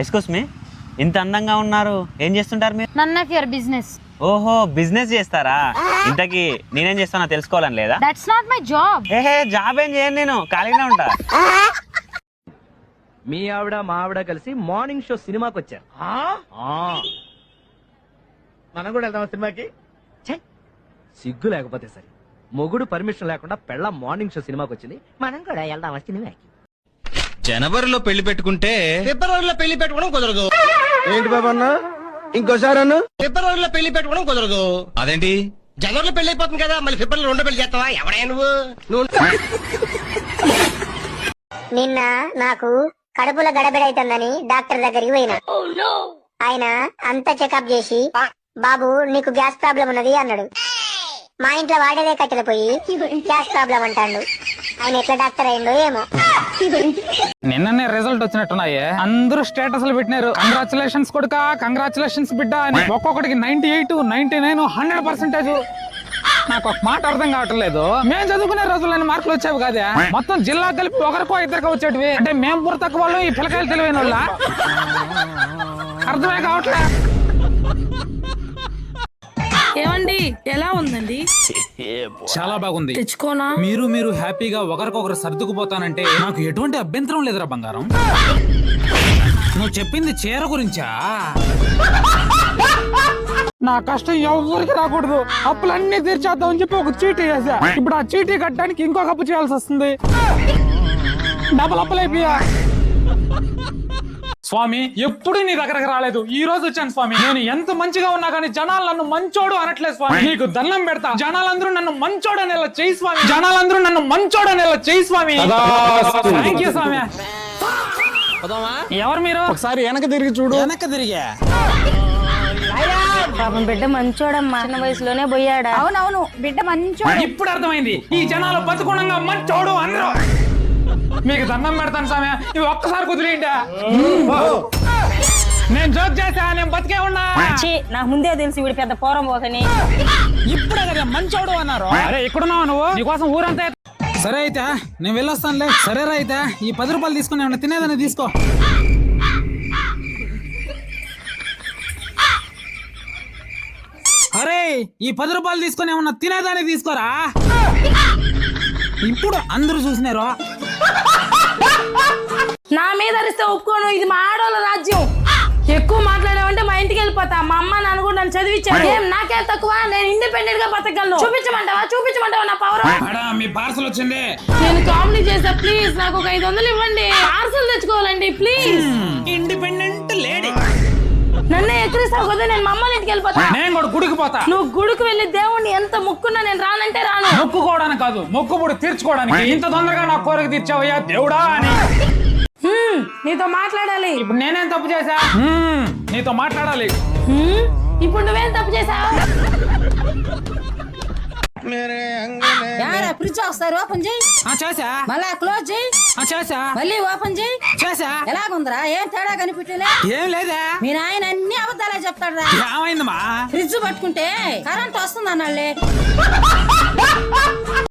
Excuse me, ఇంత అందంగా ఉన్నారు, ఏం చేస్తుంటారు మీరు? నన్న కేర్ బిజినెస్. ఓహో, బిజినెస్ చేస్తారా? ఇంతకీ నేనేం చేస్తానో తెలుసుకోవాలని లేదా? That's not my job. ఏహే, జాబ్ ఏం చేయను, నేను ఖాళీగానే ఉంటా. మీ ఆవిడ మా ఆవిడ కలిసి మార్నింగ్ షో సినిమాకి వచ్చారు. మనం కూడా వెళ్దాం సినిమాకి. సిగ్గు లేకపోతే సరే, మొగుడు పర్మిషన్ లేకుండా పెళ్ళ మార్నింగ్ షో సినిమాకి వచ్చింది, మనం కూడా వెళ్దాం సినిమాకి. జనవరిలో పెళ్లి పెట్టుకుంటే ఫిబ్రవరిలో పెళ్లి పెట్టుకోవడం కుదరదు. ఏంటి బాబు అన్న, ఇంకోసారి అన్న. ఫిబ్రవరిలో పెళ్లి పెట్టుకోవడం కుదరదు. అదేంటి? జనవరిలో పెళ్లి అయిపోతుంది కదా, మళ్ళీ ఫిబ్రవరిలో రెండో పెళ్లి చేస్తావా? ఎవడే నువ్వు? నిన్న నాకు కడుపులో గడబిడైతుందని డాక్టర్ దగ్గరికి పోయినా. ఆయన అంతా చెకప్ చేసి, బాబు నీకు గ్యాస్ ప్రాబ్లం ఉన్నది అన్నాడు. మా ఇంట్లో వాడేదే కట్టెలు పోయి గ్యాస్ ప్రాబ్లం అంటాడు. ఆయన ఎట్లా డాక్టర్ అయిందో ఏమో. నిన్ననే రిజల్ట్ వచ్చినట్టున్నాయే, అందరూ స్టేటస్లు పెట్టినారు. కంగ్రాచులేషన్స్ కొడుకా, కంగ్రాచులేషన్స్ బిడ్డ అని. ఒక్కొక్కడికి 98, 99, 100%. నాకు ఒక మాట అర్థం కావట్లేదు. మేము చదువుకునే రోజుల్లో మార్కులు వచ్చేవి కాదే, మొత్తం జిల్లా కలిపి ఒకరికో ఇద్దరికో వచ్చేటివి. అంటే మేము బుర్ర తక్కువ వాళ్ళు, ఈ పిల్లకాయలు తెలివైన వాళ్ళ? అర్థమే కావట్లే. ఏమండి, ఎలా ఉందండి? చాలా బాగుంది. తెచ్చుకోనా? మీరు హ్యాపీగా ఒకరికొకరు సర్దుకుపోతానంటే నాకు ఎటువంటి అభ్యంతరం లేదురా బంగారం. నువ్వు చెప్పింది చీర గురించా? నా కష్టం ఎవరికి రాకూడదు, అప్పులన్నీ తీర్చేద్దామని చెప్పి ఒక చీటీ వేసా. ఇప్పుడు ఆ చీటీ కట్టడానికి ఇంకొక అప్పు చేయాల్సి వస్తుంది. డబల్ అప్పులైపోయా. స్వామి, ఎప్పుడు నీ దగ్గరకు రాలేదు, ఈ రోజు వచ్చాను స్వామి. నేను ఎంత మంచిగా ఉన్నా కానీ జనాలు నన్ను మంచోడు అనట్లేదు స్వామి. నీకు దండం పెడతా, జనాలందరూ నన్ను మంచోడు అనేలా చేయి స్వామి. జనాలందరూ నన్ను మంచోడు అనేలా చేయి స్వామి. థ్యాంక్ యూ స్వామి. ఎవరు మీరు? ఒకసారి వెనక తిరిగి చూడు. వెనక తిరిగా? పాపం బిడ్డ మంచోడమ్మా, చిన్న వయసులోనే పోయాడా. అవునవును, బిడ్డ మంచోడు. ఇప్పుడు అర్థమైంది, ఈ జనాలు బతుకుండగా మంచోడు అనరు. మీకు దండం పెడతాను స్వామి, ఇవి ఒక్కసారి కుదిరేంటా? నేను జోక్ చేసా, నేను బతికే ఉన్నా. నాకు ముందే తెలిసి వీడి పెద్ద పోరం పోతని. ఇప్పుడే కదా మంచోడు అన్నారు. అరే ఇక్కడున్నావా నువ్వు? నీకోసం ఊరంతా. సరే అయితే నేను వెళ్ళొస్తానులే. సరేరా అయితే ఈ 10 రూపాయలు తీసుకుని ఏమన్నా తినేదని తీసుకో. అరే ఈ 10 రూపాయలు తీసుకుని ఏమన్నా తినేదాన్ని తీసుకోరా. ఇప్పుడు అందరూ చూసినారు. నా మీద అరిస్తే ఒప్పుకోను, ఇది మా ఆడోళ్ళ రాజ్యం. ఎక్కువ మాట్లాడావంటే మా ఇంటికి వెళ్ళిపోతా. మా అమ్మ నాన్న కూడా నన్ను చదివించారు. నాకే తక్కువ, నేను ఇండిపెండెంట్ గా బతకగలను. చూపించమంటావా నా పవర్? మీ పార్సల్ వచ్చింది. నేను కామెడీ చేసా, ప్లీజ్ నాకు ఒక 500 ఇవ్వండి. పార్సల్ తెచ్చుకోవాలండి ప్లీజ్. Independent lady. నన్ను ఎక్కడిస్తావు కదా, నేను మా అమ్మ ఇంటికి వెళ్ళిపోతా. నేను కూడా గుడికి పోతా. నువ్వు గుడికి వెళ్ళి దేవుణ్ణి ఎంత మొక్కున్నా నేను రానంటే రాను. మొక్కుకోవడానికి కాదు, మొక్కుబడి తీర్చుకోవడానికి. ఇంత తొందరగా నా కోరిక తీర్చావయ్యా దేవుడా అని. నీతో మాట్లాడాలి. ఇప్పుడు నేనేం తప్పు చేశా? నీతో మాట్లాడాలి. ఇప్పుడు నువ్వేం తప్పు చేసావు? ఫ్రిడ్జ్ ఒకసారి ఓపెన్ చేయి. చేసా. మళ్ళా క్లోజ్ చేయి. చేసా. మళ్ళీ ఓపెన్ చేయి. చేసా. ఎలాగుందిరా? ఏం తేడా కనిపించలే? ఏం లేదా? మీ నాయన అన్ని అబద్ధాలే చెప్తాడు రా. ఏమైందమ్మా? ఫ్రిడ్జ్ పట్టుకుంటే కరెంట్ వస్తుంది అన్నాళ్ళే.